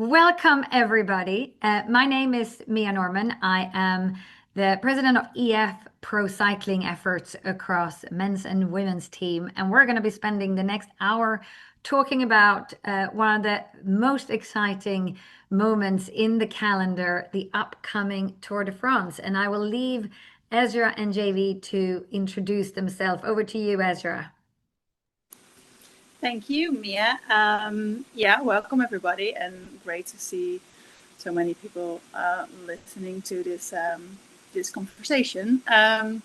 Welcome, everybody. My name is Maria Norrman. I am the president of EF Pro Cycling efforts across men's and women's team. And we're going to be spending the next hour talking about one of the most exciting moments in the calendar, the upcoming Tour de France. And I will leave Esra and JV to introduce themselves. Over to you, Esra. Thank you, Mia. Welcome everybody, and great to see so many people listening to this conversation. I'm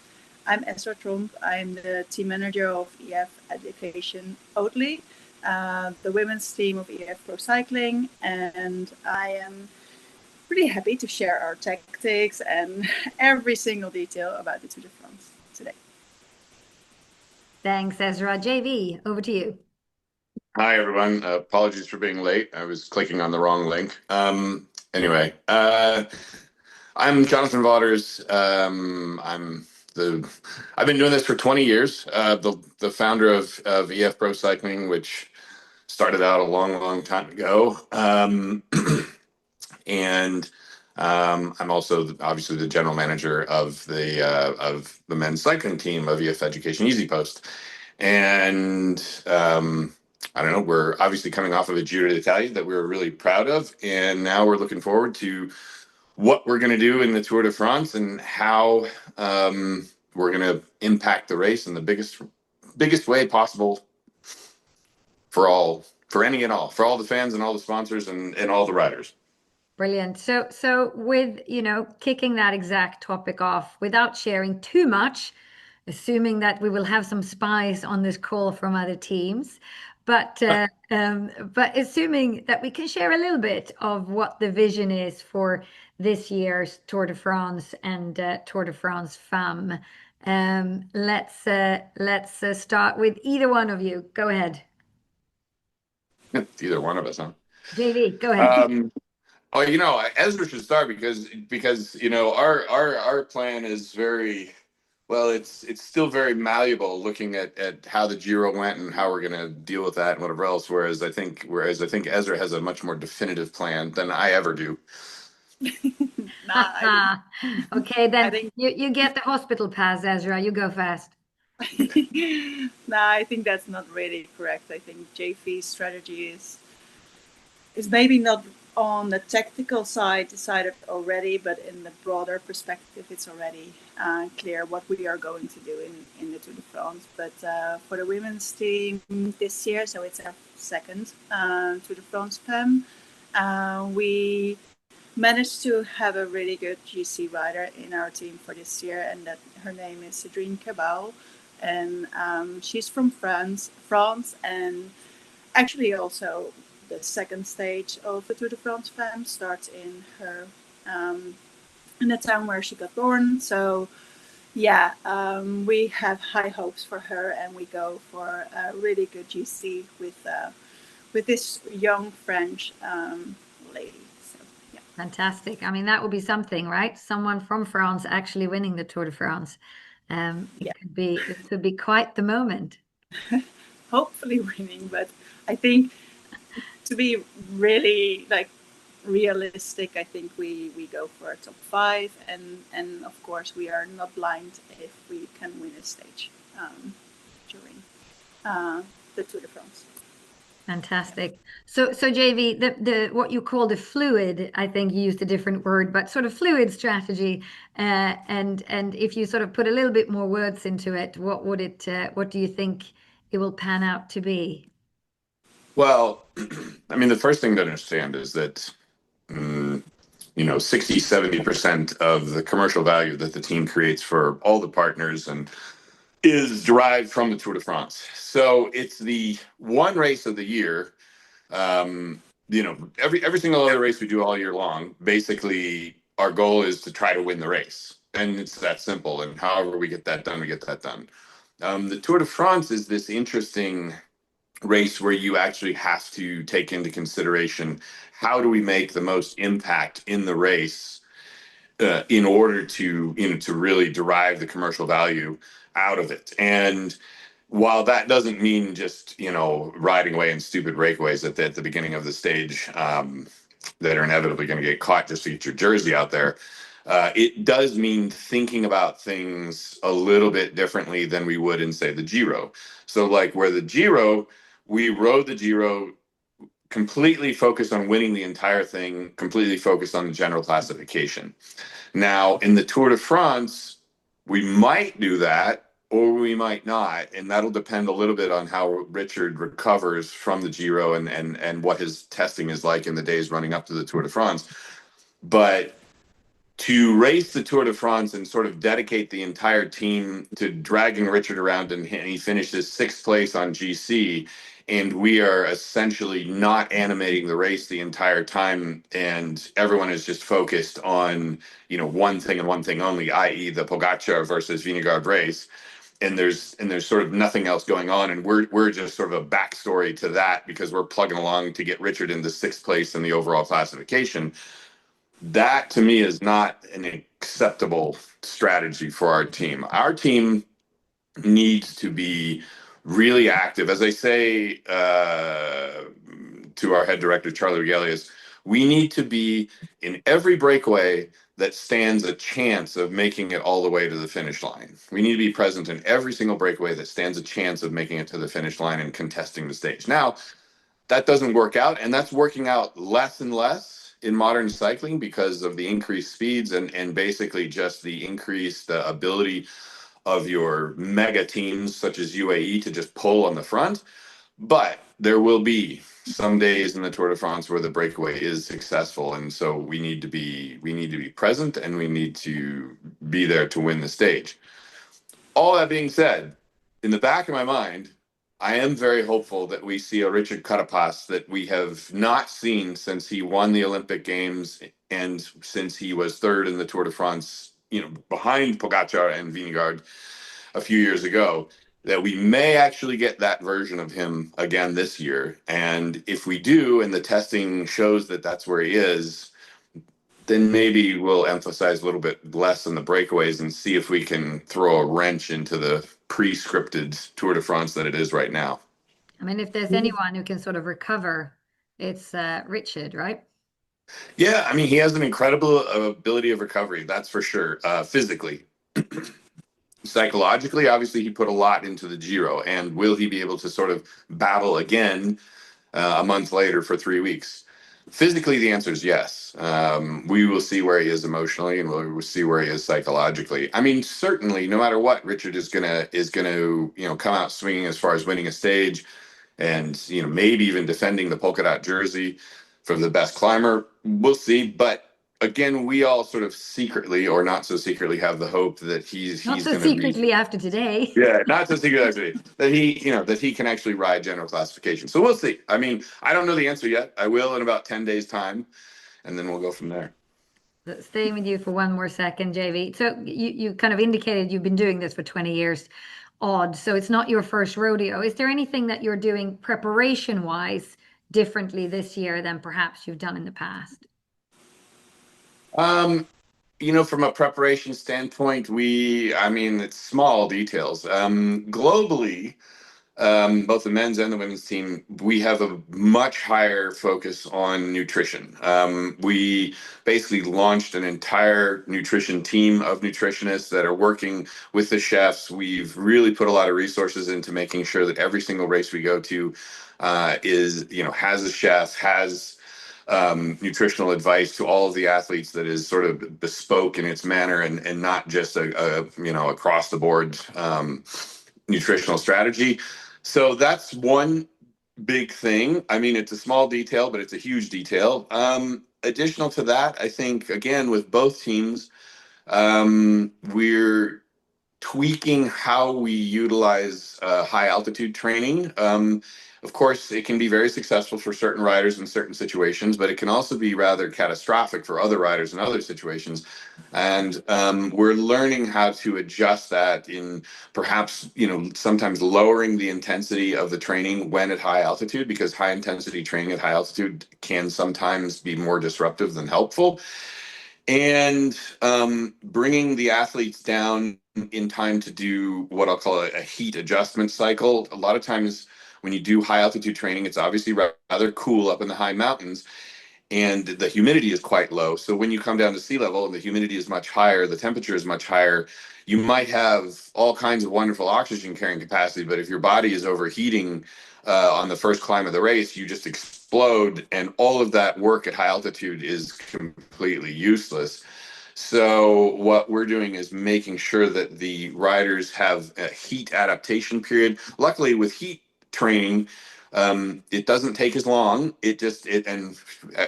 Esra Tromp. I'm the team manager of EF Education Oatly, the women's team of EF Pro Cycling, and I am pretty happy to share our tactics and every single detail about the Tour de France today. Thanks, Esra. JV, over to you. Hi, everyone. Apologies for being late. I was clicking on the wrong link. Anyway, I'm Jonathan Vaughters. I've been doing this for 20 years. The founder of EF Pro Cycling, which started out a long time ago. And I'm also obviously the general manager of the men's cycling team of EF Education EasyPost. And I don't know, we're obviously coming off of a Giro d'Italia that we're really proud of, and now we're looking forward to what we're going to do in the Tour de France and how we're going to impact the race in the biggest way possible for all the fans and all the sponsors and all the riders. Brilliant. So with, kicking that exact topic off without sharing too much, assuming that we will have some spies on this call from other teams, but assuming that we can share a little bit of what the vision is for this year's Tour de France and Tour de France Femmes. Let's start with either one of you. Go ahead. Either one of us, huh? JV, go ahead. Ezra should start because our plan is very well. It's still very malleable, looking at how the Giro went and how we're going to deal with that and whatever else. Whereas I think Ezra has a much more definitive plan than I ever do. Okay, then you get the hospital pass, Ezra. You go fast. I think that's not really correct. I think JV's strategy is maybe not on the tactical side decided already, but in the broader perspective, it's already clear what we are going to do in the Tour de France. But for the women's team this year, so it's our second Tour de France Femme, we managed to have a really good GC rider in our team for this year, and that her name is Cédrine Cabal, and she's from France, and actually also the second stage of the Tour de France Femme starts in her in the town where she got born. So we have high hopes for her, and we go for a really good GC with this young French lady. So yeah, fantastic. I mean, that would be something, right? Someone from France actually winning the Tour de France. It could be quite the moment. Hopefully winning, but I think, to be really realistic, I think we go for a top 5, and of course we are not blind if we can win a stage during the Tour de France. Fantastic. So JV, the what you call the fluid, I think you used a different word, but sort of fluid strategy, and if you sort of put a little bit more words into it, what do you think it will pan out to be? Well, I mean, the first thing to understand is that 60-70% of the commercial value that the team creates for all the partners and is derived from the Tour de France. So it's the one race of the year. Every single other race we do all year long, basically our goal is to try to win the race. And it's that simple. And however we get that done, we get that done. The Tour de France is this interesting race where you actually have to take into consideration how do we make the most impact in the race in order to really derive the commercial value out of it. And while that doesn't mean just riding away in stupid breakaways at the beginning of the stage, that are inevitably going to get caught just to get your jersey out there. It does mean thinking about things a little bit differently than we would in, say, the Giro. So, like where the Giro, we rode the Giro completely focused on winning the entire thing, completely focused on the general classification. Now, in the Tour de France, we might do that or we might not, and that'll depend a little bit on how Richard recovers from the Giro and what his testing is like in the days running up to the Tour de France. But to race the Tour de France and sort of dedicate the entire team to dragging Richard around, and he finishes sixth place on GC, and we are essentially not animating the race the entire time, and everyone is just focused on, you know, one thing and one thing only, i.e. the Pogacar versus Vingegaard race. And there's sort of nothing else going on, and we're just sort of a backstory to that because we're plugging along to get Richard into sixth place in the overall classification. That to me is not an acceptable strategy for our team. Our team needs to be really active. As I say to our head director, Charlie Regalius, we need to be in every breakaway that stands a chance of making it all the way to the finish line. We need to be present in every single breakaway that stands a chance of making it to the finish line and contesting the stage. Now, that doesn't work out, and that's working out less and less in modern cycling because of the increased speeds and basically just the increased ability of your mega teams such as UAE to just pull on the front. But there will be some days in the Tour de France where the breakaway is successful, and so we need to be present, and we need to be there to win the stage. All that being said, in the back of my mind, I am very hopeful that we see a Richard Carapaz that we have not seen since he won the Olympic Games and since he was third in the Tour de France, you know, behind Pogacar and Vingegaard a few years ago, that we may actually get that version of him again this year. And if we do, and the testing shows that that's where he is, then maybe we'll emphasize a little bit less on the breakaways and see if we can throw a wrench into the pre-scripted Tour de France that it is right now. I mean, if there's anyone who can sort of recover, it's Richard, right? Yeah, I mean, he has an incredible ability of recovery, that's for sure. Physically, psychologically, obviously, he put a lot into the Giro, and will he be able to sort of battle again a month later for 3 weeks? Physically, the answer is yes. We will see where he is emotionally, and we'll see where he is psychologically. I mean, certainly, no matter what, Richard is gonna come out swinging as far as winning a stage, and maybe even defending the polka dot jersey for the best climber. We'll see, but again, we all sort of secretly or not so secretly have the hope that he's Not so going to secretly after today. Yeah, not so secretly that he can actually ride general classification. So we'll see. I mean, I don't know the answer yet. I will in about 10 days time, and then we'll go from there. Staying with you for one more second, JV. So you kind of indicated you've been doing this for 20 years odd, so it's not your first rodeo. Is there anything that you're doing preparation wise differently this year than perhaps you've done in the past? From a preparation standpoint, it's small details. Globally, both the men's and the women's team, we have a much higher focus on nutrition. We basically launched an entire nutrition team of nutritionists that are working with the chefs. We've really put a lot of resources into making sure that every single race we go to has a chef, has nutritional advice to all of the athletes that is sort of bespoke in its manner and not just a across the board nutritional strategy. So that's one big thing. I mean, it's a small detail, but it's a huge detail. Additional to that, I think, again, with both teams, we're tweaking how we utilize high altitude training. Of course, it can be very successful for certain riders in certain situations, but it can also be rather catastrophic for other riders in other situations. And we're learning how to adjust that in perhaps, sometimes lowering the intensity of the training when at high altitude, because high intensity training at high altitude can sometimes be more disruptive than helpful. And bringing the athletes down in time to do what I'll call a heat adjustment cycle. A lot of times when you do high altitude training, it's obviously rather cool up in the high mountains. and the humidity is quite low. So when you come down to sea level and the humidity is much higher, the temperature is much higher, you might have all kinds of wonderful oxygen carrying capacity, but if your body is overheating on the first climb of the race, you just explode, and all of that work at high altitude is completely useless. So what we're doing is making sure that the riders have a heat adaptation period. Luckily, with heat training, it doesn't take as long. And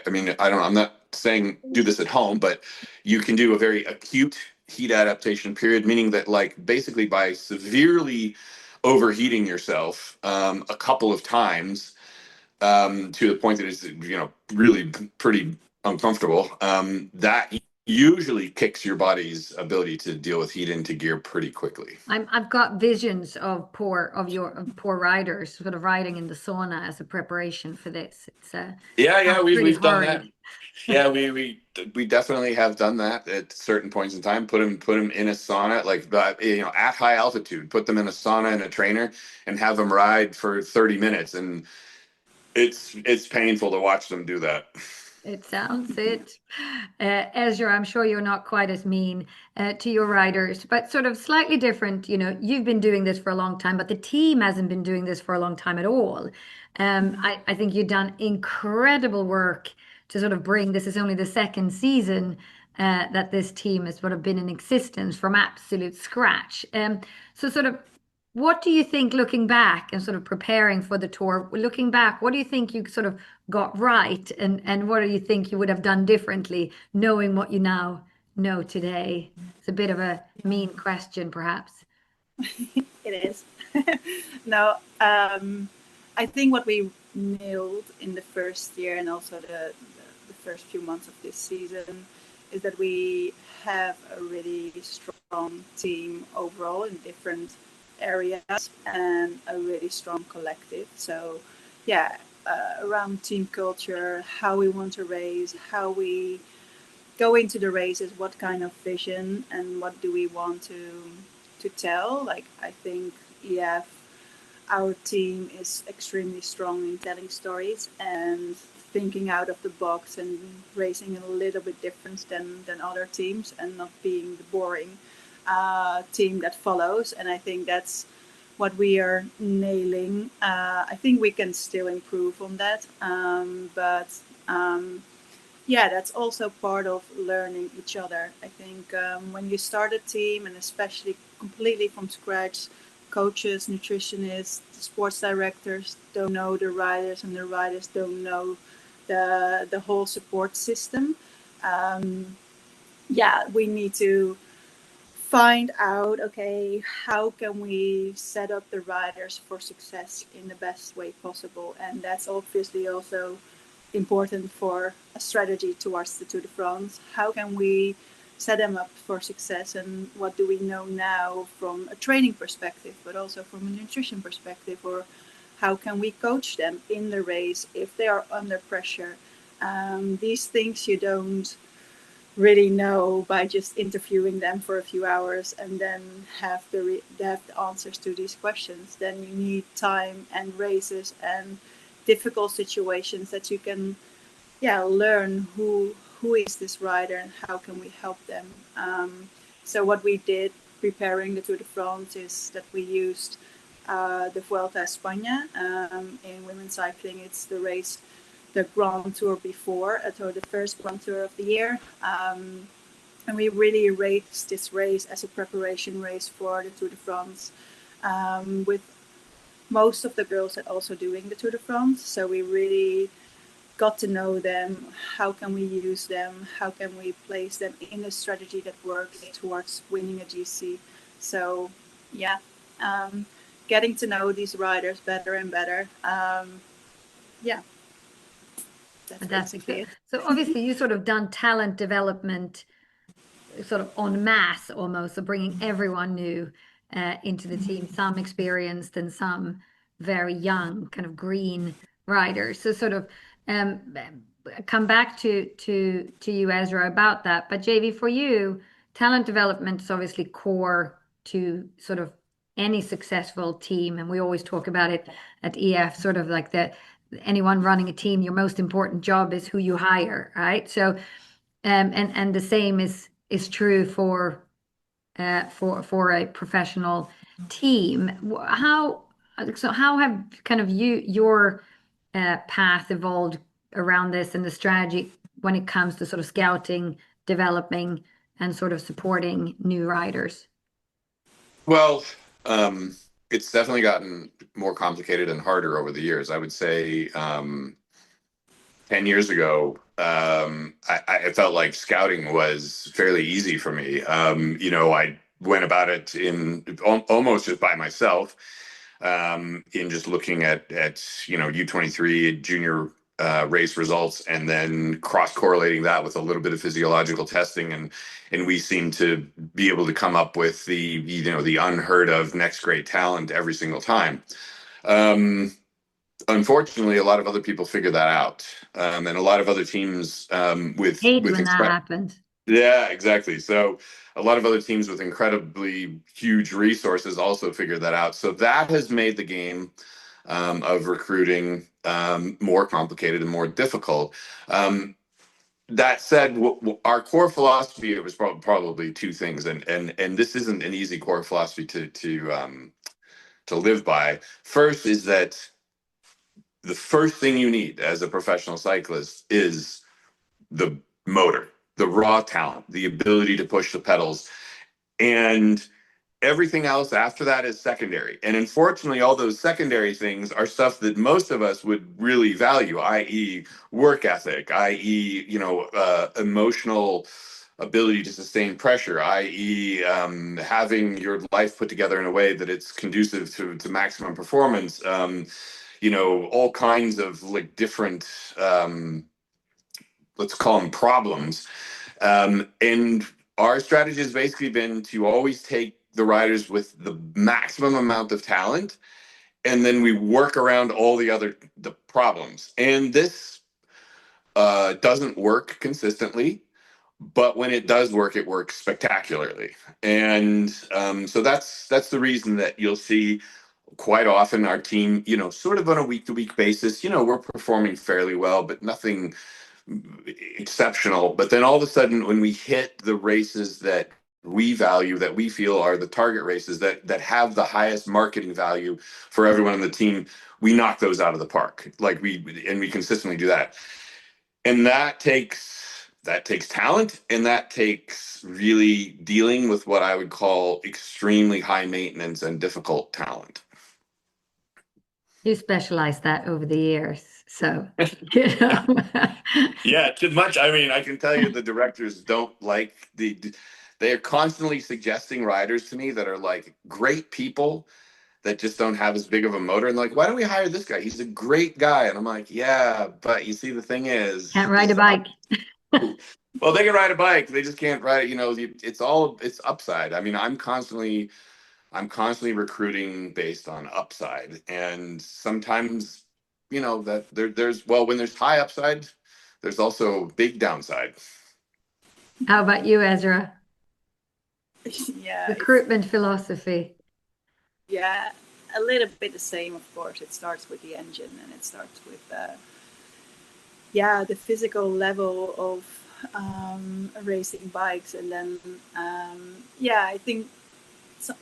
I mean, I'm not saying do this at home, but you can do a very acute heat adaptation period, meaning that like basically by severely overheating yourself a couple of times to the point that it's really pretty uncomfortable. That usually kicks your body's ability to deal with heat into gear pretty quickly. I've got visions of poor riders sort of riding in the sauna as a preparation for this. It's Yeah, pretty we've done that. horrid. Yeah, we definitely have done that at certain points in time. Put them in a sauna, like at high altitude. Put them in a sauna and a trainer, and have them ride for 30 minutes, and it's painful to watch them do that. It sounds it. Ezra, I'm sure you're not quite as mean to your riders, but sort of slightly different. You've been doing this for a long time, but the team hasn't been doing this for a long time at all. I think you've done incredible work to sort of bring, this is only the second season that this team has sort of been in existence from absolute scratch. So sort of what do you think, looking back and sort of preparing for the tour, looking back, what do you think you sort of got right, and what do you think you would have done differently, knowing what you now know today? It's a bit of a mean question, perhaps. It is. No, I think what we nailed in the first year and also the first few months of this season is that we have a really strong team overall in different areas and a really strong collective. So, yeah, around team culture, how we want to race, how we go into the races, what kind of vision and what do we want to tell. Like I think our team is extremely strong in telling stories and thinking out of the box and racing a little bit different than other teams and not being the boring team that follows. And I think that's what we are nailing. I think we can still improve on that, but yeah, that's also part of learning each other. I think when you start a team, and especially completely from scratch, coaches, nutritionists, sports directors don't know the riders, and the riders don't know the whole support system. Um, yeah, we need to find out, okay, how can we set up the riders for success in the best way possible, and that's obviously also important for a strategy towards the Tour de France. How can we set them up for success, and what do we know now from a training perspective, but also from a nutrition perspective, or how can we coach them in the race if they are under pressure? These things you don't really know by just interviewing them for a few hours and then have the answers to these questions. Then you need time and races and difficult situations that you can learn who is this rider and how can we help them. So what we did preparing the Tour de France is that we used the Vuelta a España in women's cycling. It's the race, the Grand Tour before, so the first Grand Tour of the year. And we really raced this race as a preparation race for the Tour de France, with most of the girls that also doing the Tour de France. So we really got to know them. How can we use them? How can we place them in a strategy that works towards winning a GC? So, yeah, getting to know these riders better and better. Yeah, that's Fantastic. basically it. So obviously you sort of done talent development sort of en masse almost, so bringing everyone new into the team, some experienced and some very young, kind of green riders. So sort of um, come back to you, Ezra, about that. But JV, for you, talent development is obviously core to sort of any successful team, and we always talk about it at EF, sort of like anyone running a team, your most important job is who you hire, right? So, and the same is true for a professional team. How have kind of your path evolved around this and the strategy when it comes to sort of scouting, developing, and sort of supporting new riders? Well, it's definitely gotten more complicated and harder over the years. I would say 10 years ago, I felt like scouting was fairly easy for me. I went about it in almost just by myself, in just looking at U23 junior race results, and then cross correlating that with a little bit of physiological testing, and we seem to be able to come up with the unheard of next great talent every single time. Unfortunately, a lot of other people figure that out, and a lot of other teams Hate when that happens. yeah, exactly. So a lot of other teams with incredibly huge resources also figured that out. So that has made the game of recruiting more complicated and more difficult. That said, our core philosophy was probably two things, and this isn't an easy core philosophy to live by. First is that the first thing you need as a professional cyclist is the motor, the raw talent, the ability to push the pedals. And everything else after that is secondary. And unfortunately, all those secondary things are stuff that most of us would really value, i.e., work ethic, i.e., emotional ability to sustain pressure, i.e., having your life put together in a way that it's conducive to maximum performance. All kinds of like different, let's call them problems. And our strategy has basically been to always take the riders with the maximum amount of talent, and then we work around all the problems. And this doesn't work consistently, but when it does work, it works spectacularly. And so that's the reason that you'll see quite often our team, sort of on a week to week basis, we're performing fairly well, but nothing exceptional. But then all of a sudden, when we hit the races that we value, that we feel are the target races that have the highest marketing value for everyone on the team, we knock those out of the park. We consistently do that. And that takes talent, and that takes really dealing with what I would call extremely high maintenance and difficult talent. You specialized that over the years, so you know. Yeah, too much. I mean, I can tell you the directors don't like they are constantly suggesting riders to me that are like great people that just don't have as big of a motor. And like, why don't we hire this guy? He's a great guy. And I'm like, yeah, but you see, the thing Can't is, ride a bike. well, they can ride a bike. They just can't ride it. It's upside. I mean, I'm constantly recruiting based on upside. And sometimes, that when there's high upside, there's also big downside. How about you, Ezra? Yeah, Recruitment philosophy. yeah, a little bit the same, of course. It starts with the engine, and it starts with the physical level of racing bikes, and then I think so,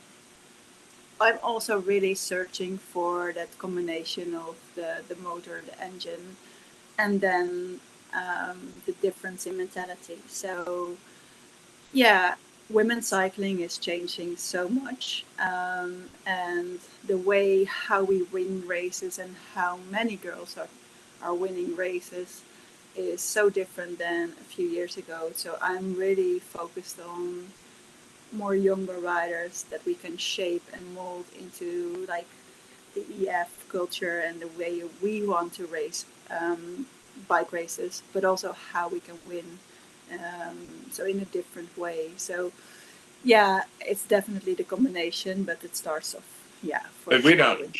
I'm also really searching for that combination of the motor, the engine, and then the difference in mentality. So yeah, women's cycling is changing so much, and the way how we win races and how many girls are winning races is so different than a few years ago. So I'm really focused on more younger riders that we can shape and mold into like the EF culture and the way we want to race bike races, but also how we can win. So in a different way. So yeah, it's definitely the combination, but it starts off for But we sure. don't.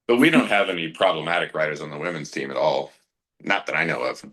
But we don't have any problematic riders on the women's team at all. Not that I know of. So,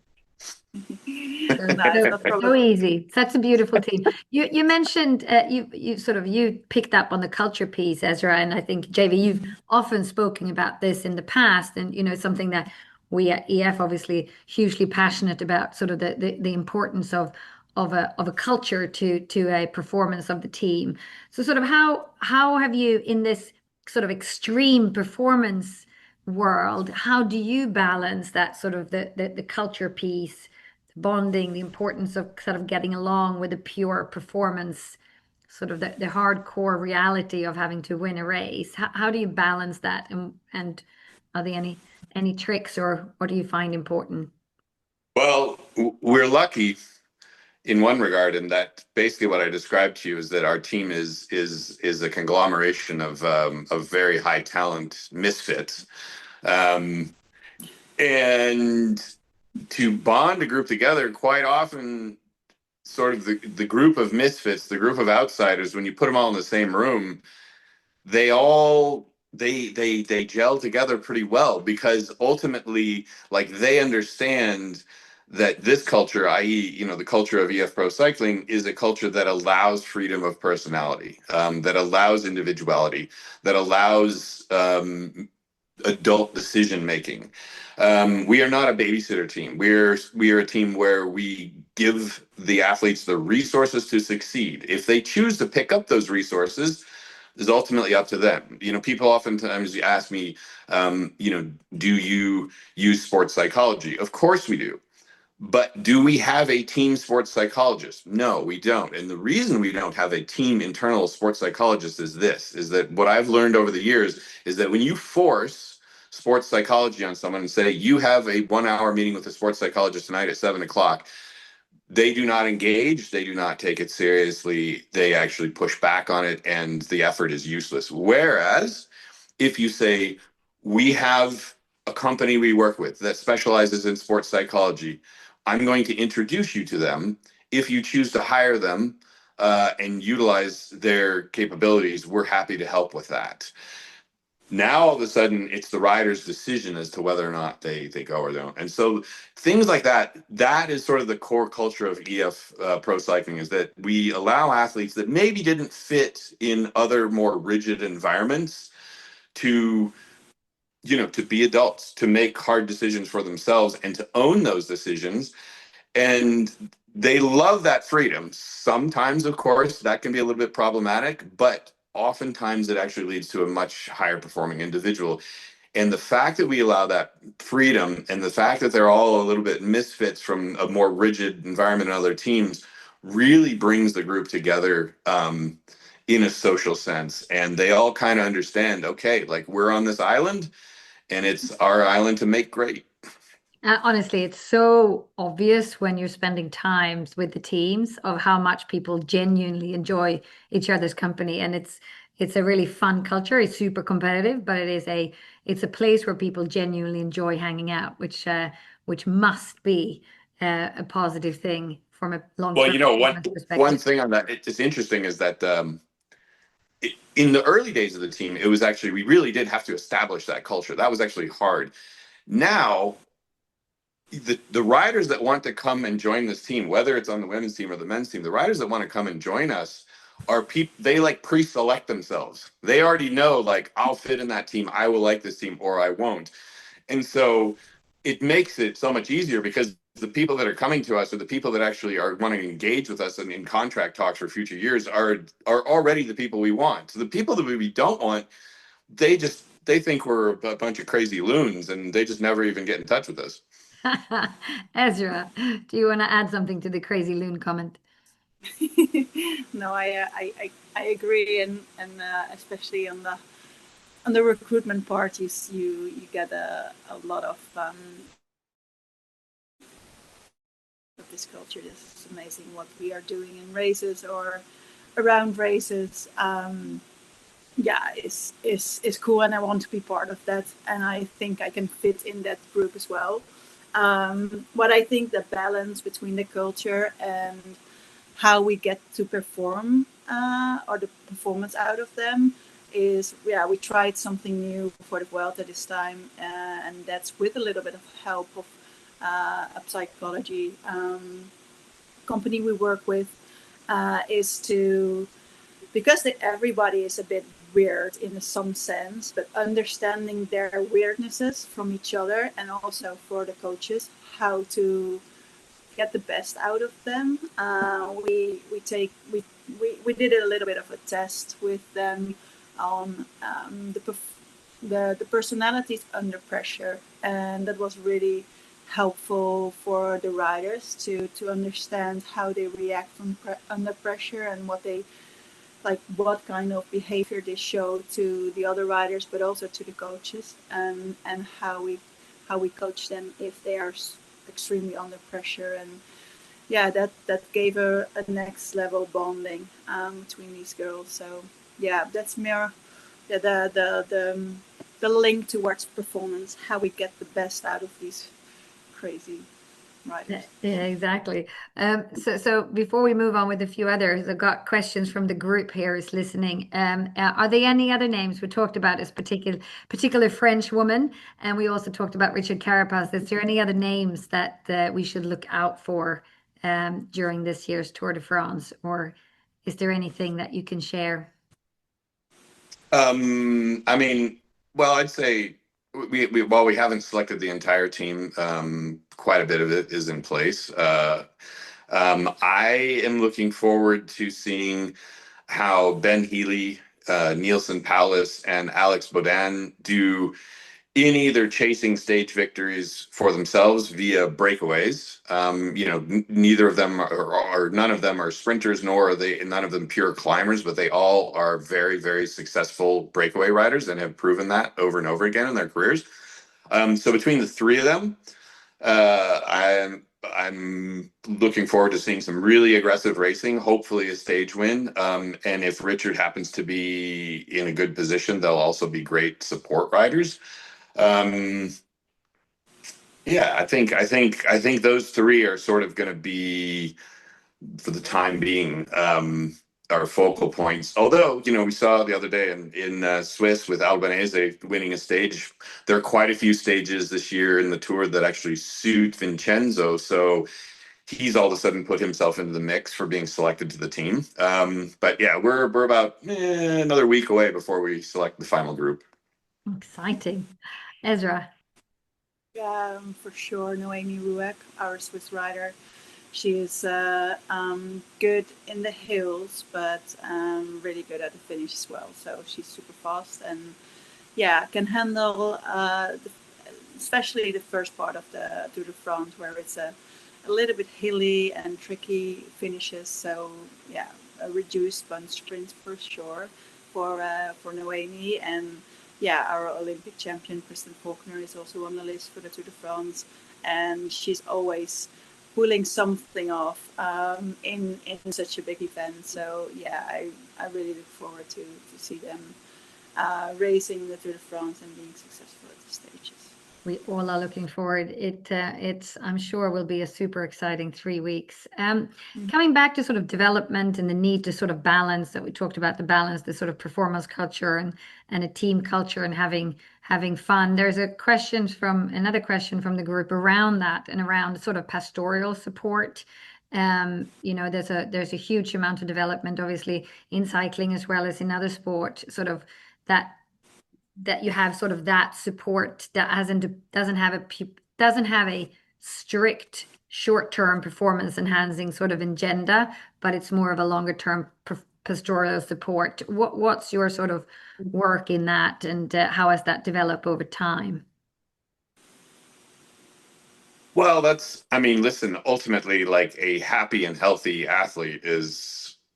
No, it's not so probably. easy. Such a beautiful team. You mentioned you picked up on the culture piece, Ezra, and I think JV, you've often spoken about this in the past, and something that we at EF obviously hugely passionate about sort of the importance of a culture to a performance of the team. So sort of how have you in this sort of extreme performance world, how do you balance that sort of the culture piece, bonding, the importance of sort of getting along with the pure performance, sort of the hardcore reality of having to win a race? How do you balance that? And are there any tricks or what do you find important? Well, we're lucky in one regard, in that basically what I described to you is that our team is a conglomeration of very high talent misfits, um, and to bond a group together, quite often, sort of the group of misfits, the group of outsiders, when you put them all in the same room, they all they gel together pretty well, because ultimately, like, they understand that this culture, i.e., the culture of EF Pro Cycling, is a culture that allows freedom of personality, that allows individuality, that allows adult decision making. We are not a babysitter team. We are a team where we give the athletes the resources to succeed. If they choose to pick up those resources, is ultimately up to them. People oftentimes ask me, do you use sports psychology? Of course we do. But do we have a team sports psychologist? No, we don't. And the reason we don't have a team internal sports psychologist is that what I've learned over the years is that when you force sports psychology on someone and say, you have a 1 hour meeting with a sports psychologist tonight at 7 o'clock, they do not engage, they do not take it seriously, they actually push back on it, and the effort is useless. Whereas if you say, we have a company we work with that specializes in sports psychology, I'm going to introduce you to them. If you choose to hire them and utilize their capabilities, we're happy to help with that. Now all of a sudden it's the rider's decision as to whether or not they go or don't. And so things like that is sort of the core culture of EF Pro Cycling, is that we allow athletes that maybe didn't fit in other more rigid environments to to be adults, to make hard decisions for themselves and to own those decisions. And they love that freedom. Sometimes, of course, that can be a little bit problematic, but oftentimes it actually leads to a much higher performing individual. And the fact that we allow that freedom, and the fact that they're all a little bit misfits from a more rigid environment in other teams, really brings the group together in a social sense. And they all kind of understand, okay, like, we're on this island and it's our island to make great. Honestly, it's so obvious when you're spending times with the teams of how much people genuinely enjoy each other's company, and it's a really fun culture. It's super competitive, but it's a place where people genuinely enjoy hanging out, which must be a positive thing from a Well, long-term one performance one perspective. thing on that, it's interesting, is that in the early days of the team, it was actually, we really did have to establish that culture. That was actually hard. Now, the riders that want to come and join this team, whether it's on the women's team or the men's team, the riders that want to come and join us are people, they like pre-select themselves. They already know, like, I'll fit in that team, I will like this team, or I won't. And so it makes it so much easier, because the people that are coming to us, or the people that actually are wanting to engage with us in contract talks for future years, are already the people we want. So the people that we don't want, they think we're a bunch of crazy loons, and they just never even get in touch with us. Ezra, do you want to add something to the crazy loon comment? No, I agree, and especially on the recruitment part, you get a lot of this culture. This is amazing what we are doing in races or around races. Yeah, is cool, and I want to be part of that, and I think I can fit in that group as well. What I think the balance between the culture and how we get to perform or the performance out of them is, yeah, we tried something new for the Vuelta this time, and that's with a little bit of help of a psychology company we work with, is to, because everybody is a bit weird in some sense, but understanding their weirdnesses from each other, and also for the coaches how to get the best out of them. We did a little bit of a test with them on the personalities under pressure, and that was really helpful for the riders to understand how they react under pressure, and what kind of behavior they show to the other riders, but also to the coaches, and how we coach them if they are extremely under pressure. And yeah, that gave a next level bonding between these girls. So yeah, that's more the link towards performance, how we get the best out of these crazy riders. Yeah, exactly. So before we move on with a few others, I've got questions from the group here is listening. Are there any other names we talked about this particular French woman, and we also talked about Richard Carapaz. Is there any other names that we should look out for during this year's Tour de France, or is there anything that you can share? I mean, well, I'd say while we haven't selected the entire team, quite a bit of it is in place. I am looking forward to seeing how Ben Healy, Nielsen Paulus, and Alex Baudin do in either chasing stage victories for themselves via breakaways. Neither of them or none of them are sprinters, nor are they none of them pure climbers, but they all are very, very successful breakaway riders and have proven that over and over again in their careers. So between the three of them, I'm looking forward to seeing some really aggressive racing, hopefully a stage win. And if Richard happens to be in a good position, they'll also be great support riders. Um, yeah, I think those three are sort of going to be, for the time being, our focal points. Although, we saw the other day in Swiss with Albanese winning a stage. There are quite a few stages this year in the Tour that actually suit Vincenzo. So he's all of a sudden put himself into the mix for being selected to the team. But yeah, we're about another week away before we select the final group. Exciting. Ezra. For sure, Noemi Rueck, our Swiss rider. She is good in the hills, but really good at the finish as well. So she's super fast and can handle especially the first part of the Tour de France, where it's a little bit hilly and tricky finishes. So a reduced bunch sprint for sure for Noemi. And our Olympic champion Kristen Faulkner is also on the list for the Tour de France, and she's always pulling something off in such a big event. So I really look forward to see them racing the Tour de France and being successful at the stages. We all are looking forward. It's I'm sure will be a super exciting 3 weeks. Coming back to sort of development and the need to sort of balance that we talked about, the balance, the sort of performance culture and a team culture and having fun. There's another question from the group around that and around sort of pastoral support. There's a huge amount of development, obviously, in cycling as well as in other sport, sort of that you have sort of that support that doesn't have a strict short-term performance enhancing sort of agenda, but it's more of a longer term pastoral support. What's your sort of work in that, and how has that developed over time? Well, listen, ultimately, like a happy and healthy athlete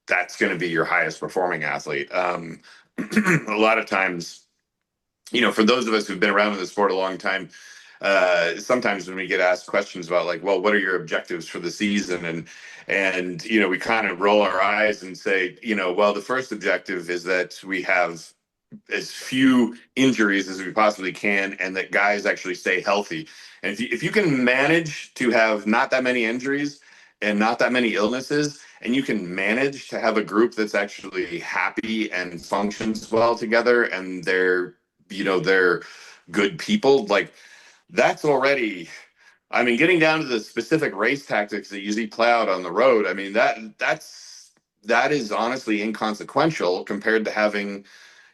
that's going to be your highest performing athlete. A lot of times, for those of us who've been around in the sport a long time, sometimes when we get asked questions about like, well, what are your objectives for the season? And we kind of roll our eyes and say, well, the first objective is that we have as few injuries as we possibly can, and that guys actually stay healthy. And if you can manage to have not that many injuries and not that many illnesses, and you can manage to have a group that's actually happy and functions well together, and they're good people, like that's already, getting down to the specific race tactics that you usually play out on the road. That is honestly inconsequential compared to having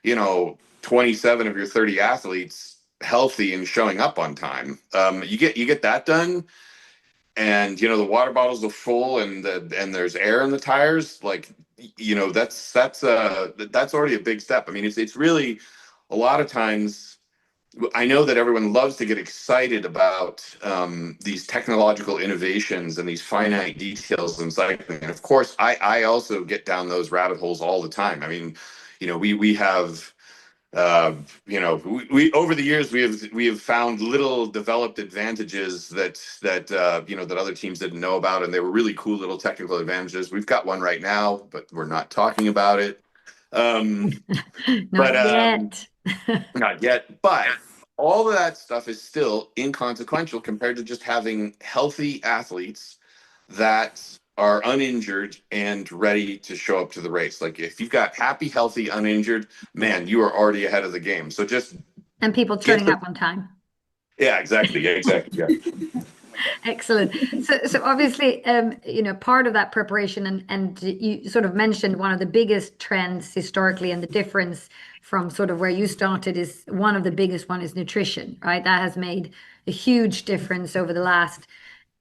27 of your 30 athletes healthy and showing up on time. You get that done, and the water bottles are full, and there's air in the tires. Like, that's already a big step. I mean, it's really a lot of times. I know that everyone loves to get excited about these technological innovations and these finite details in cycling, and of course, I also get down those rabbit holes all the time. I mean, we have we over the years we have found little developed advantages that other teams didn't know about, and they were really cool little technical advantages. We've got one right now, but we're not talking about it. Um, but Not yet. Not yet. But all of that stuff is still inconsequential compared to just having healthy athletes that are uninjured and ready to show up to the race. Like, if you've got happy, healthy, uninjured, man, you are already ahead of the game. So just And people turning up on time. Yeah, exactly. Yeah, exactly. Yeah. Excellent. So obviously, part of that preparation, and you sort of mentioned one of the biggest trends historically, and the difference from sort of where you started is one of the biggest one is nutrition, right? That has made a huge difference over the last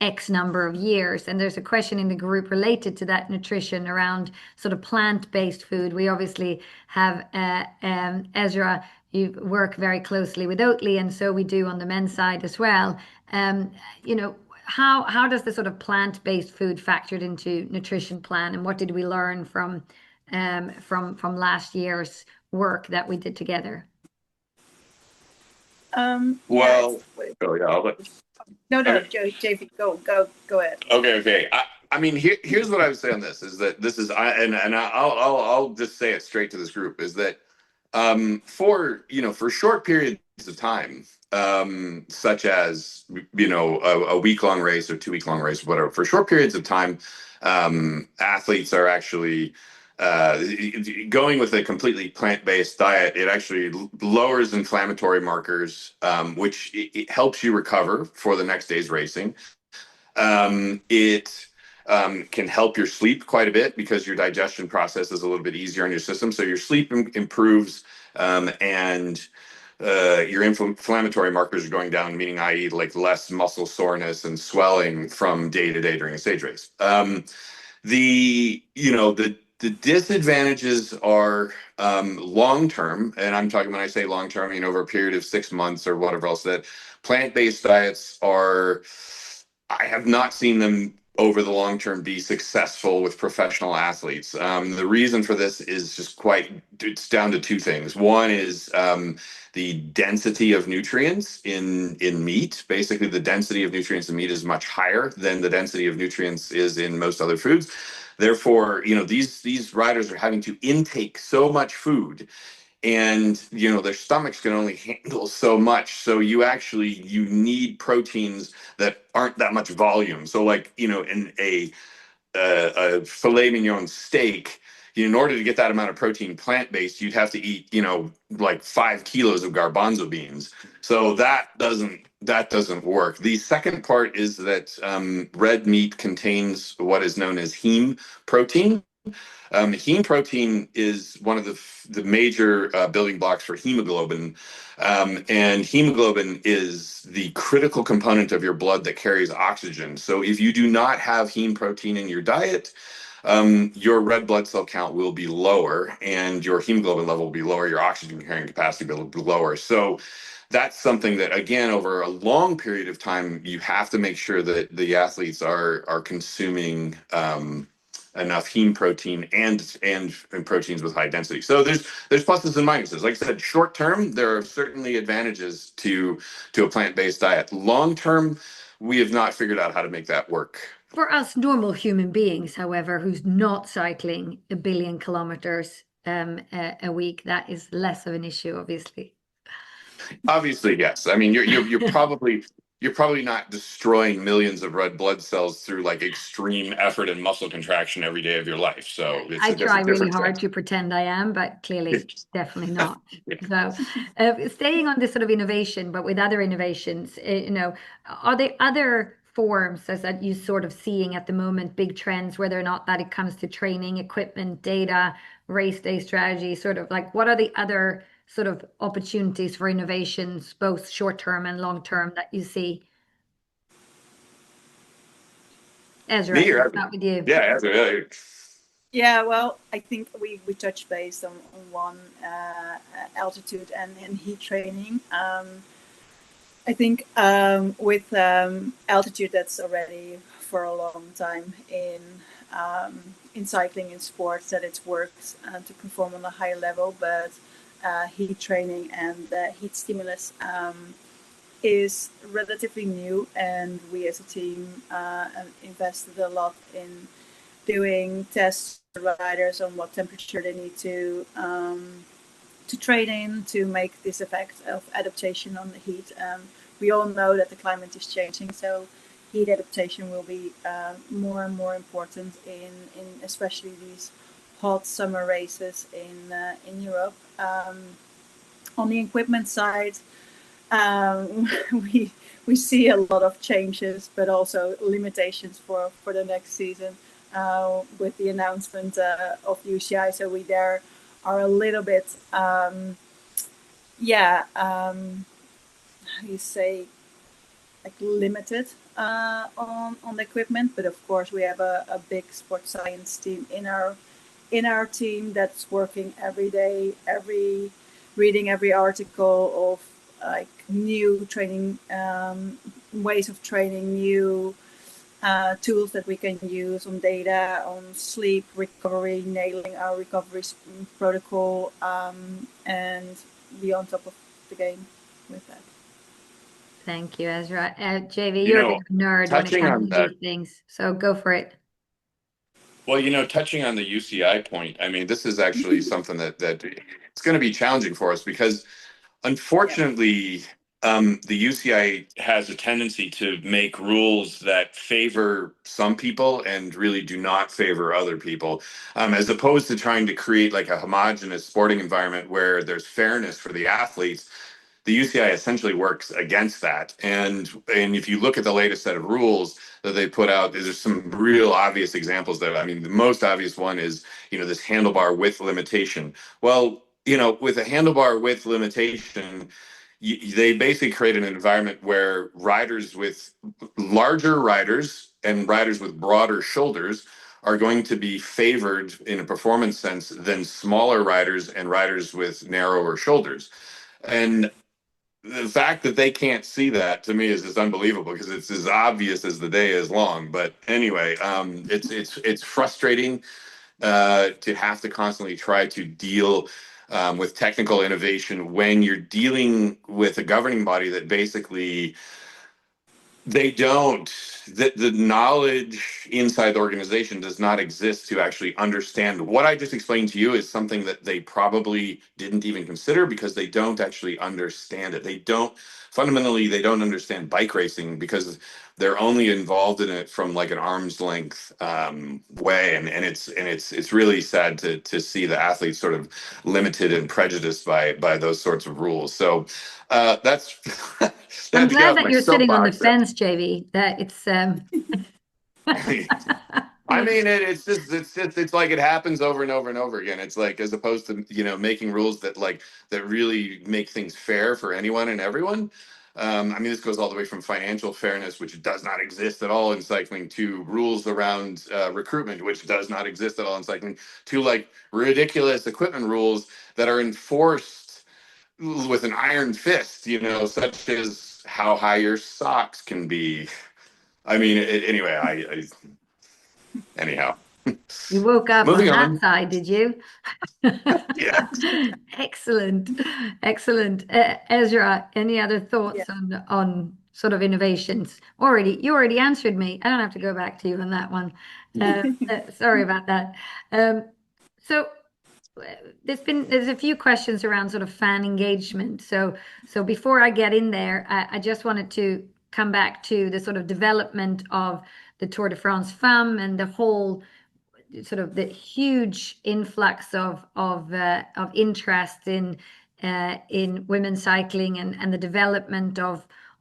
X number of years. And there's a question in the group related to that nutrition around sort of plant-based food. We obviously have Esra, you work very closely with Oatly, and so we do on the men's side as well. Um, how does the sort of plant-based food factored into nutrition plan, and what did we learn from last year's work that we did together? Well, oh yeah, no, JP, go ahead. Okay. I mean, here's what I would say on this: is that this is I'll just say it straight to this group, is that for short periods of time, such as a week-long race or 2-week-long race, whatever, for short periods of time, athletes are actually going with a completely plant-based diet. It actually lowers inflammatory markers, which it helps you recover for the next day's racing. It can help your sleep quite a bit because your digestion process is a little bit easier on your system. So your sleep improves, and your inflammatory markers are going down, meaning, i.e., like less muscle soreness and swelling from day to day during a stage race. The disadvantages are long term, and I'm talking, when I say long term, I mean over a period of 6 months or whatever else. That plant-based diets are, I have not seen them over the long term be successful with professional athletes. The reason for this is it's down to two things. One is the density of nutrients in meat. Basically, the density of nutrients in meat is much higher than the density of nutrients is in most other foods. Therefore, these riders are having to intake so much food, and their stomachs can only handle so much. So you need proteins that aren't that much volume. So, like, in a filet mignon steak, in order to get that amount of protein plant-based, you'd have to eat like 5 kilos of garbanzo beans. So that doesn't work. The second part is that red meat contains what is known as heme protein. Heme protein is one of the major building blocks for hemoglobin, and hemoglobin is the critical component of your blood that carries oxygen. So if you do not have heme protein in your diet, your red blood cell count will be lower, and your hemoglobin level will be lower. Your oxygen carrying capacity will be lower. So that's something that, again, over a long period of time, you have to make sure that the athletes are consuming enough heme protein and proteins with high density. So there's pluses and minuses. Like I said, short term, there are certainly advantages to a plant-based diet. Long term, we have not figured out how to make that work. For us normal human beings, however, who's not cycling 1 billion kilometers a week, that is less of an issue, obviously. Obviously, yes. I mean, you're probably not destroying millions of red blood cells through like extreme effort and muscle contraction every day of your life. So it's I try really different hard thing. to pretend I am, but clearly, definitely not. Yeah. So, staying on this sort of innovation, but with other innovations, are there other platforms as that you sort of seeing at the moment, big trends, whether or not that it comes to training, equipment, data, race day strategy, sort of like what are the other sort of opportunities for innovations, both short term and long term, that you see? Ezra, Me or let's start with you. yeah, Ezra, Yeah, well, I think we touched base on one, altitude and heat training. I think with altitude, that's already for a long time in cycling, in sports, that it works to perform on a high level, but heat training and heat stimulus is relatively new, and we as a team invested a lot in doing tests for riders on what temperature they need to train in to make this effect of adaptation on the heat. We all know that the climate is changing, so heat adaptation will be more and more important in especially these hot summer races in Europe. On the equipment side, um, we see a lot of changes, but also limitations for the next season with the announcement of UCI. So we there are a little bit, how do you say, like limited on the equipment. But of course, we have a big sports science team in our team that's working every day, reading every article of like new training ways of training, new tools that we can use on data, on sleep recovery, nailing our recovery protocol, and be on top of the game with that. Thank you, Ezra. JV, you you're a know, bit of a nerd when it touching comes on to that. these things, so go for it. Well, touching on the UCI point, I mean, this is actually something that it's going to be challenging for us because, Yeah. unfortunately, the UCI has a tendency to make rules that favor some people and really do not favor other people, as opposed to trying to create like a homogenous sporting environment where there's fairness for the athletes. The UCI essentially works against that. And if you look at the latest set of rules that they put out, there's some real obvious examples there. I mean, the most obvious one is, this handlebar width limitation. Well, with a handlebar width limitation, they basically create an environment where riders with larger riders and riders with broader shoulders are going to be favored in a performance sense than smaller riders and riders with narrower shoulders. And the fact that they can't see that, to me, is just unbelievable because it's as obvious as the day is long. But anyway, it's frustrating to have to constantly try to deal with technical innovation when you're dealing with a governing body that basically they don't the knowledge inside the organization does not exist to actually understand what I just explained to you. Is something that they probably didn't even consider because they don't actually understand it. They don't understand bike racing because they're only involved in it from like an arm's length way, and it's really sad to see the athletes sort of limited and prejudiced by those sorts of rules. So that's I'm to get glad off that my you're sitting on the soapbox. fence, JV. That it's I mean, it's like it happens over and over and over again. It's like, as opposed to making rules that really make things fair for anyone and everyone. I mean, this goes all the way from financial fairness, which does not exist at all in cycling, to rules around recruitment, which does not exist at all in cycling, to like ridiculous equipment rules that are enforced with an iron fist. Such as how high your socks can be. I mean, anyway, anyhow, you woke up on moving that on. side, did you? Yeah. Excellent, excellent. Ezra, any other Yeah. thoughts on sort of innovations? You already answered me. I don't have to go back to you on that one. Sorry about that. So there's a few questions around sort of fan engagement. So before I get in there, I just wanted to come back to the sort of development of the Tour de France Femme and the whole sort of the huge influx of interest in women's cycling and the development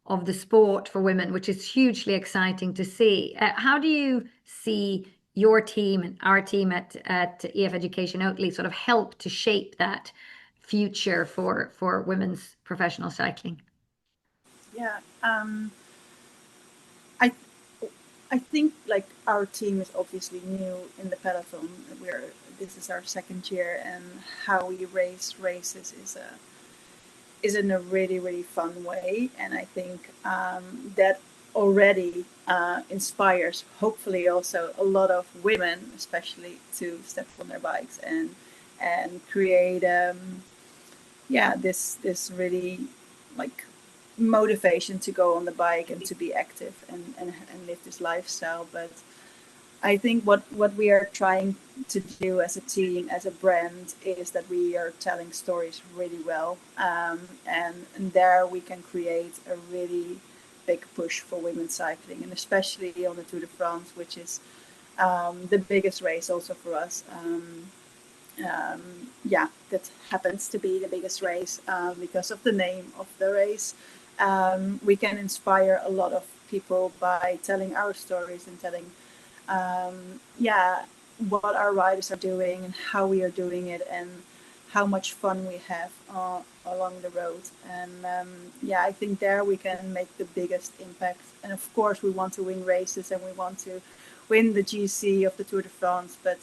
of the sport for women, which is hugely exciting to see. How do you see your team and our team at EF Education Oatly sort of help to shape that future for women's professional cycling? Yeah, I I think like our team is obviously new in the peloton. This is our second year, and how we race races is in a really fun way, and I think that already inspires hopefully also a lot of women, especially, to step on their bikes and create this really like motivation to go on the bike and to be active and live this lifestyle. But I think what we are trying to do as a team, as a brand, is that we are telling stories really well, and there we can create a really big push for women's cycling, and especially on the Tour de France, which is the biggest race also for us. That happens to be the biggest race because of the name of the race. We can inspire a lot of people by telling our stories and telling what our riders are doing and how we are doing it and how much fun we have along the road. And I think there we can make the biggest impact. And of course, we want to win races and we want to win the GC of the Tour de France, but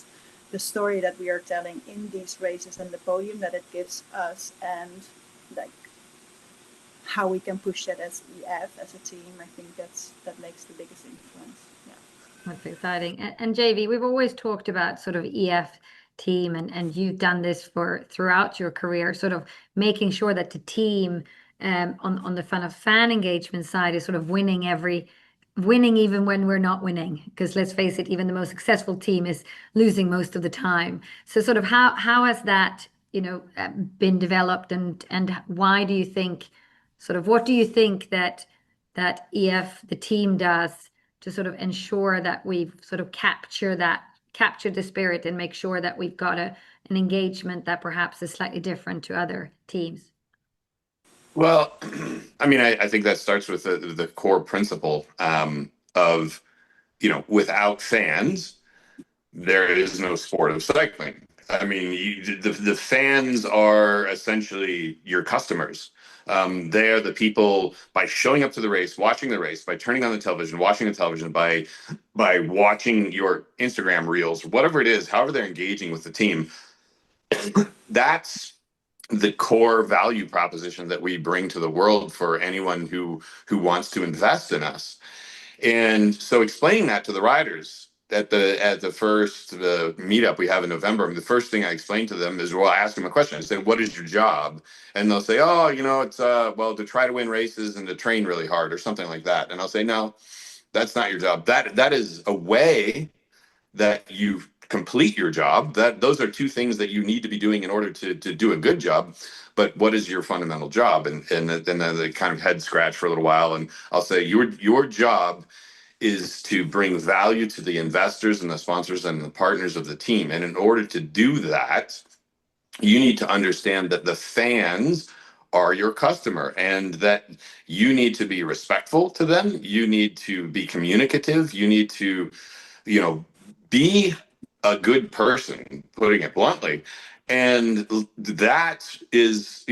the story that we are telling in these races and the volume that it gives us, and like how we can push that as EF, as a team, I think that makes the biggest influence. Yeah. That's exciting. And JV, we've always talked about sort of EF team, and you've done this throughout your career, sort of making sure that the team on the fan engagement side is sort of winning even when we're not winning. Because let's face it, even the most successful team is losing most of the time. So sort of how has that, been developed, and why do you think, sort of what do you think that EF, the team, does to sort of ensure that we've sort of captured the spirit and make sure that we've got an engagement that perhaps is slightly different to other teams? Well, I mean, I think that starts with the core principle of, without fans, there is no sport of cycling. I mean, the fans are essentially your customers. They are the people, by showing up to the race, watching the race, by turning on the television, watching the television, by watching your Instagram reels, whatever it is, however they're engaging with the team. That's the core value proposition that we bring to the world for anyone who wants to invest in us. And so explaining that to the riders at the first meetup we have in November, the first thing I explain to them is, well, I ask them a question. I say, what is your job? And they'll say, oh, it's to try to win races and to train really hard or something like that. And I'll say, no, that's not your job. That is a way that you complete your job. That those are two things that you need to be doing in order to do a good job. But what is your fundamental job? And then they kind of head scratch for a little while, and I'll say, your job is to bring value to the investors and the sponsors and the partners of the team. And in order to do that, you need to understand that the fans are your customer and that you need to be respectful to them. You need to be communicative. You need to, be a good person, putting it bluntly. And that is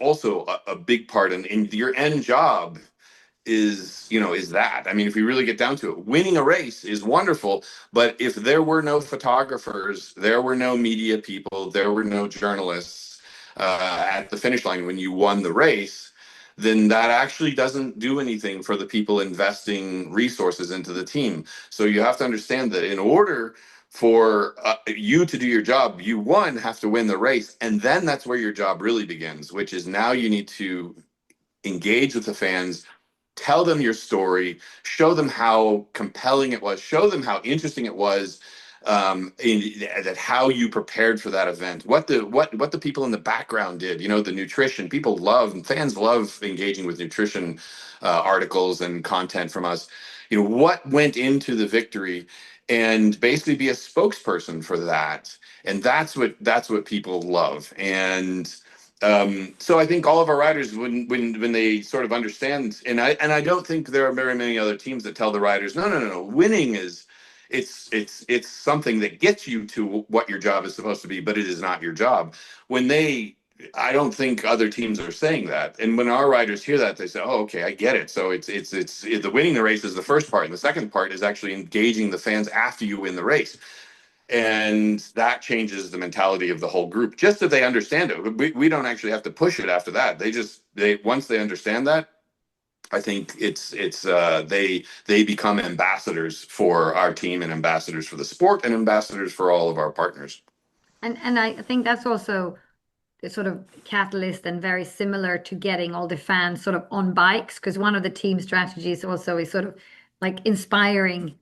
also a big part. And in your end job is that. I mean, if we really get down to it, winning a race is wonderful, but if there were no photographers, there were no media people, there were no journalists at the finish line when you won the race, then that actually doesn't do anything for the people investing resources into the team. So you have to understand that in order for you to do your job, you have to win the race, and then that's where your job really begins, which is now you need to engage with the fans, tell them your story, show them how compelling it was, show them how interesting it was, that how you prepared for that event, what the people in the background did, the nutrition. Fans love engaging with nutrition articles and content from us. What went into the victory, and basically be a spokesperson for that. And that's what people love. And So I think all of our riders, when they sort of understand, and I don't think there are very many other teams that tell the riders, no, winning is it's something that gets you to what your job is supposed to be, but it is not your job. When they, I don't think other teams are saying that, and when our riders hear that, they say, oh, okay, I get it. So it's the winning the race is the first part, and the second part is actually engaging the fans after you win the race. And that changes the mentality of the whole group just if they understand it. We don't actually have to push it after that. They once they understand that, I think they become ambassadors for our team and ambassadors for the sport and ambassadors for all of our partners. And I think that's also the sort of catalyst and very similar to getting all the fans sort of on bikes, because one of the team strategies also is sort of like inspiring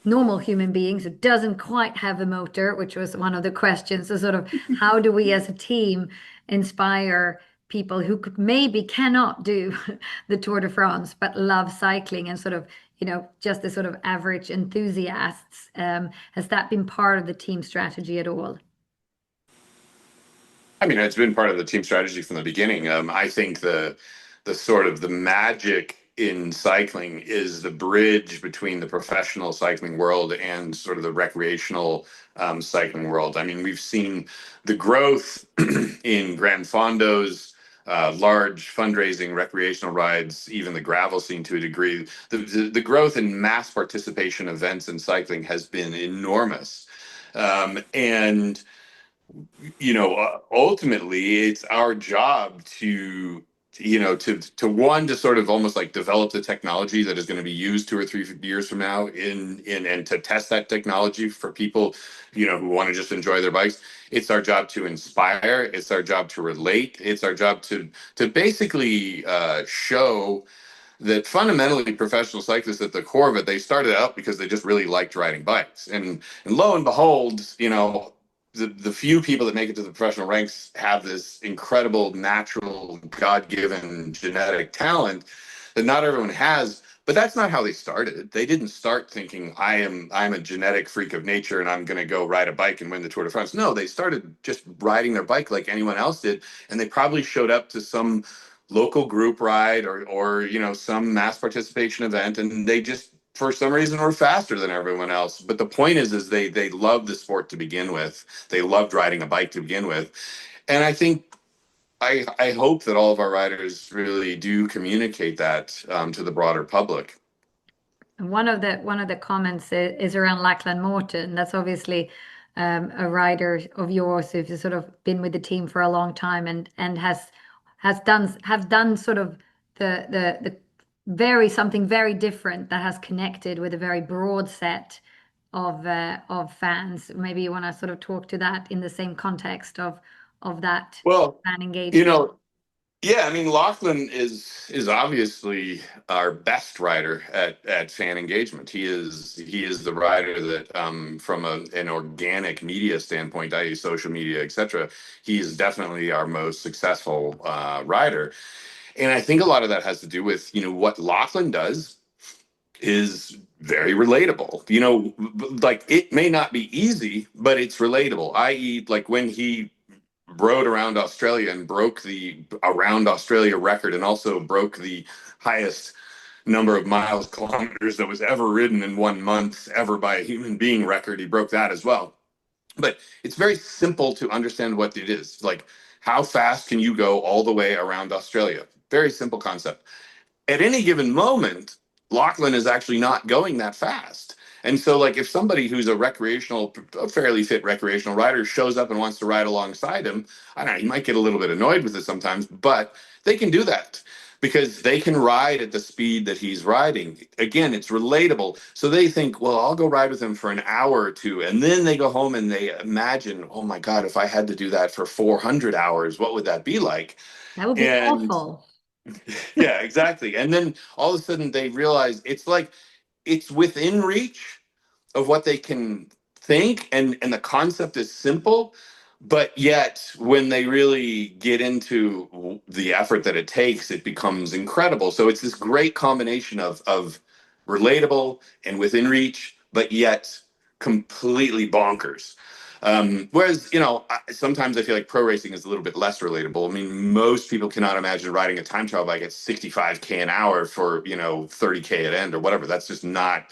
normal human beings who doesn't quite have a motor, which was one of the questions. So sort of how do we as a team inspire people who could maybe cannot do the Tour de France but love cycling and sort of, just the sort of average enthusiasts? Has that been part of the team strategy at all? I mean, it's been part of the team strategy from the beginning. I think the sort of the magic in cycling is the bridge between the professional cycling world and sort of the recreational cycling world. I mean, we've seen the growth in Gran Fondos, large fundraising recreational rides, even the gravel scene to a degree. The growth in mass participation events in cycling has been enormous. And ultimately it's our job to sort of almost like develop the technology that is going to be used 2 or 3 years from now in and to test that technology for people, who want to just enjoy their bikes. It's our job to inspire. It's our job to relate. It's our job to basically show that fundamentally professional cyclists at the core of it, they started out because they just really liked riding bikes. And lo and behold, the few people that make it to the professional ranks have this incredible natural God-given genetic talent that not everyone has. But that's not how they started. They didn't start thinking I'm a genetic freak of nature and I'm going to go ride a bike and win the Tour de France. No, they started just riding their bike like anyone else did, and they probably showed up to some local group ride or some mass participation event, and they just for some reason were faster than everyone else. But the point is they loved the sport to begin with. They loved riding a bike to begin with. And I think I hope that all of our riders really do communicate that to the broader public. And one of the comments is around Lachlan Morton. That's obviously a rider of yours who's sort of been with the team for a long time and has done sort of the very something very different that has connected with a very broad set of fans. Maybe you want to sort of talk to that in the same context of that Well, fan you engagement. know, yeah, I mean, Lachlan is obviously our best rider at fan engagement. He is the rider that, from an organic media standpoint, i.e., social media, etc. He is definitely our most successful rider, and I think a lot of that has to do with what Lachlan does is very relatable. Like it may not be easy, but it's relatable. I.e., like when he rode around Australia and broke the around Australia record and also broke the highest number of miles kilometers that was ever ridden in 1 month ever by a human being record. He broke that as well. But it's very simple to understand what it is. Like, how fast can you go all the way around Australia? Very simple concept. At any given moment, Lachlan is actually not going that fast. And so, like, if somebody who's a fairly fit recreational rider shows up and wants to ride alongside him, I don't know, he might get a little bit annoyed with it sometimes, but they can do that because they can ride at the speed that he's riding. Again, it's relatable. So they think, well, I'll go ride with him for an hour or two. And then they go home and they imagine, oh my God, if I had to do that for 400 hours, what would that be like? That would be And awful. yeah, exactly. And then all of a sudden they realize it's like it's within reach of what they can think, and the concept is simple, but yet when they really get into the effort that it takes, it becomes incredible. So it's this great combination of relatable and within reach, but yet completely bonkers. Whereas, sometimes I feel like pro racing is a little bit less relatable. I mean, most people cannot imagine riding a time trial bike at 65K an hour for, 30K at end or whatever. That's just not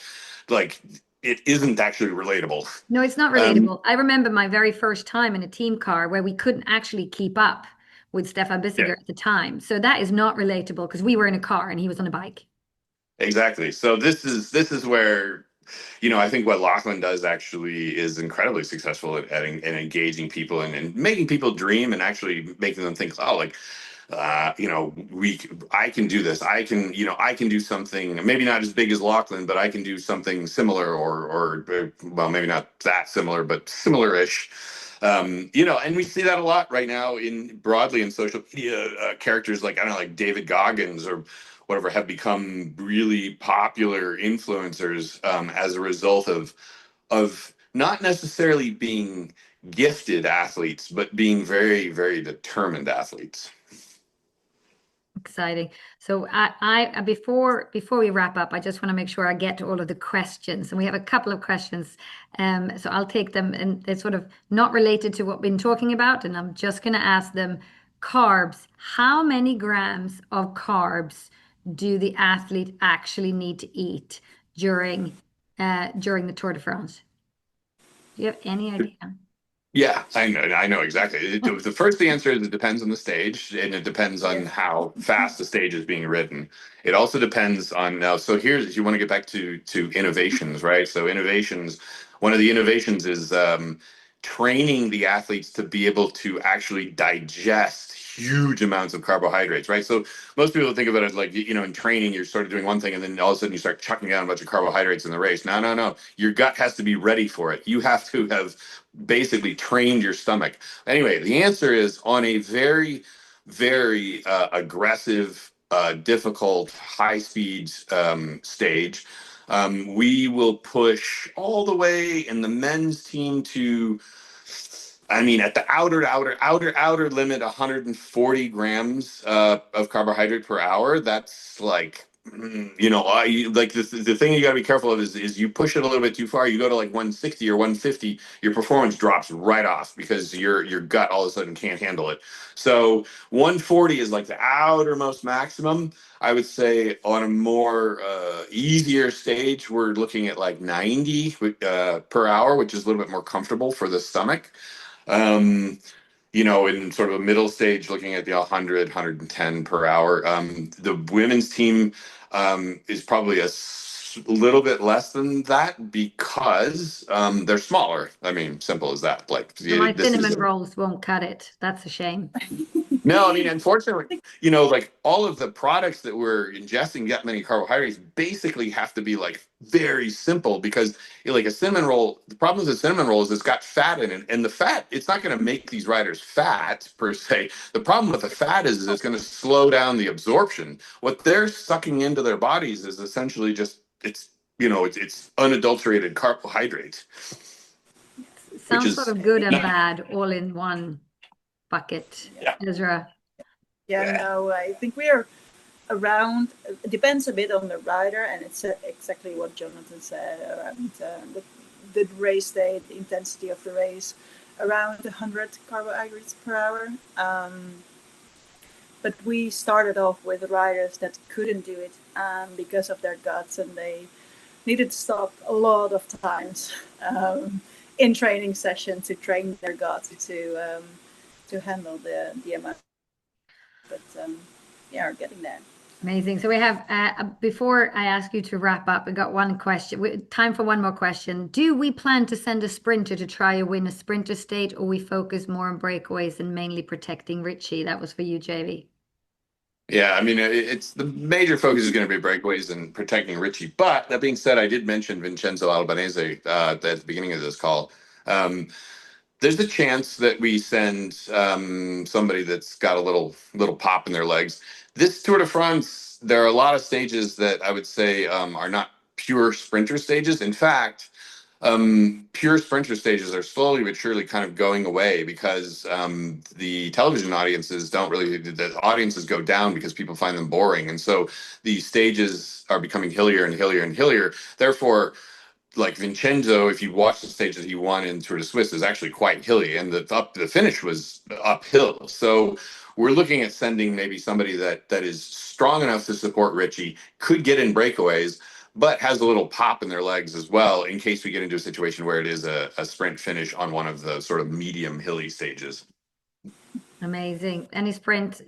like, it isn't actually relatable. No, it's not relatable. I remember my very first time in a team car where we couldn't actually keep up with Stefan Yeah, Bissiger at the time. So that is not relatable because we were in a car and he was on a bike. exactly. So this is where, I think what Lachlan does actually is incredibly successful at engaging people and making people dream and actually making them think, oh, like, I can do this. I can do something, maybe not as big as Lachlan, but I can do something similar or well, maybe not that similar, but similar-ish. And we see that a lot right now in broadly in social media. Characters like, I don't know, like David Goggins or whatever have become really popular influencers as a result of not necessarily being gifted athletes, but being very, very determined athletes. Exciting. So before we wrap up, I just want to make sure I get to all of the questions. And we have a couple of questions. So I'll take them and they're sort of not related to what we've been talking about. And I'm just going to ask them carbs. How many grams of carbs do the athlete actually need to eat during the Tour de France? Do you have any idea? Yeah, I know exactly. The first answer is it depends on the stage, and it depends on Yes. how fast the stage is being ridden. It also depends on now. So here's you want to get back to innovations, right? So innovations, one of the innovations is training the athletes to be able to actually digest huge amounts of carbohydrates, right? So most people think of it as like, in training, you're sort of doing one thing and then all of a sudden you start chucking down a bunch of carbohydrates in the race. No, no, no. Your gut has to be ready for it. You have to have basically trained your stomach. Anyway, the answer is on a very, very aggressive, difficult, high speed stage. We will push all the way in the men's team to, I mean, at the outer limit, 140 grams of carbohydrate per hour. That's like, like the thing you got to be careful of is you push it a little bit too far. You go to like 160 or 150, your performance drops right off because your gut all of a sudden can't handle it. So 140 is like the outermost maximum. I would say on a more easier stage, we're looking at like 90 per hour, which is a little bit more comfortable for the stomach. Um, in sort of a middle stage, looking at the 100, 110 per hour. The women's team is probably little bit less than that because they're smaller. I mean, simple as that. Like, So my this is cinnamon rolls won't cut it. That's a shame. no, I mean, unfortunately, like all of the products that we're ingesting that many carbohydrates basically have to be like very simple because like a cinnamon roll, the problem with the cinnamon roll is it's got fat in it. And the fat, it's not going to make these riders fat per se. The problem with the fat is it's going to slow down the absorption. What they're sucking into their bodies is essentially just, it's unadulterated carbohydrate, which Sounds sort is of good and not, bad all in one bucket, yeah. Ezra. Yeah, Yeah. no, I think we are around. It depends a bit on the rider, and it's exactly what Jonathan said around the race day, the intensity of the race, around 100 carbohydrates per hour. But we started off with riders that couldn't do it because of their guts, and they needed to stop a lot of times in training sessions to train their guts to handle the amount. But yeah, we're getting there. Amazing. So we have, before I ask you to wrap up, we got one question. Time for one more question. Do we plan to send a sprinter to try to win a sprinter state, or we focus more on breakaways and mainly protecting Richie? That was for you, JV. Yeah, I mean, it's the major focus is going to be breakaways and protecting Richie. But that being said, I did mention Vincenzo Albanese at the beginning of this call. Um, there's a chance that we send somebody that's got a little pop in their legs. This Tour de France, there are a lot of stages that I would say are not pure sprinter stages. In fact, pure sprinter stages are slowly but surely kind of going away because the television audiences don't really, the audiences go down because people find them boring. And so the stages are becoming hillier and hillier and hillier. Therefore, like Vincenzo, if you watch the stage that he won in Tour de Suisse, is actually quite hilly, and the finish was uphill. So we're looking at sending maybe somebody that is strong enough to support Richie, could get in breakaways, but has a little pop in their legs as well, in case we get into a situation where it is a sprint finish on one of the sort of medium hilly stages. Amazing. Any sprint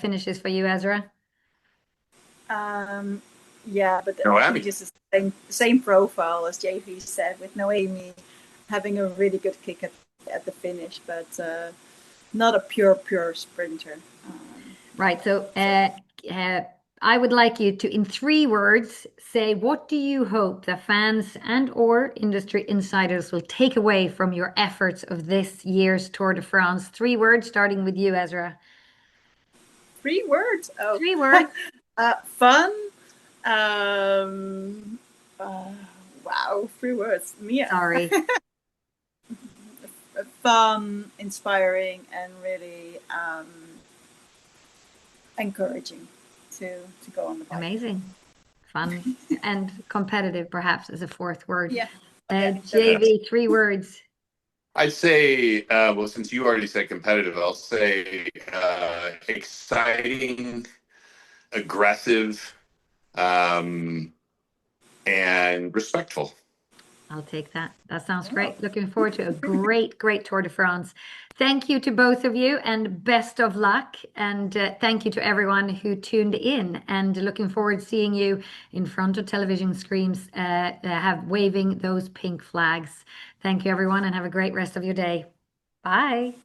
finishes for you, Ezra? Yeah, but No, I think it's the same profile as JV said, with Noemi having a really good kick at the finish, but not a pure sprinter. Right. So I would like you to, in 3 words, say what do you hope the fans and or industry insiders will take away from your efforts of this year's Tour de France? 3 words, starting with you, Ezra. 3 words. Oh, 3 words. Fun. Wow, 3 words. Mia. Sorry. Fun, inspiring, and really encouraging to go on the bike. Amazing. Fun and competitive, perhaps, as a 4th word. Yeah. JV, 3 words. I'd say, well, since you already said competitive, I'll say exciting, aggressive, and respectful. I'll take that. That sounds great. Looking forward to a great Tour de France. Thank you to both of you and best of luck. And thank you to everyone who tuned in, and looking forward to seeing you in front of television screens have waving those pink flags. Thank you, everyone, and have a great rest of your day. Bye.